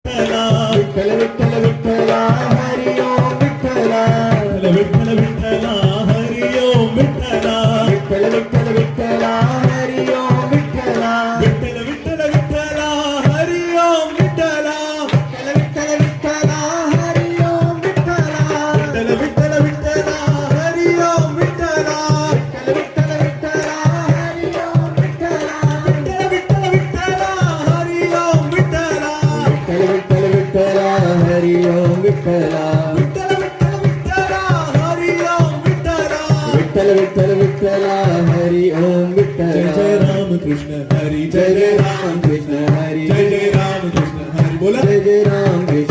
विठ्ठल विठ्ठल विठ्ठला हरी ओम विठ्ठला विठ्ठल विठ्ठला हरी ओम विठ्ठला विठ्ठल विठ्ठल विठ्ठला हरी ओम विठ्ठला विठ्ठल विठ्ठल विठ्ठला हरी ओम विठ्ठला विठ्ठल विठ्ठल विठ्ठला हरी ओम विठ्ठला विठ्ठल विठ्ठल विठ्ठला हरी ओम विठ्ठला विठ्ठल विठ्ठल विठ्ठला हरी ओम विठ्ठला विठ्ठल विठ्ठल विठ्ठला हरी ओम विठ्ठला विठ्ठल विठ्ठल विठ्ठला हरी ओम विठ्ठला विठ्ठल विठ्ठल विठ्ठला हरी ओम विठ्ठला जय जय राम कृष्ण हरी जय जय राम कृष्ण हरी जय जय राम कृष्ण हरी बोला जय जय राम कृष्ण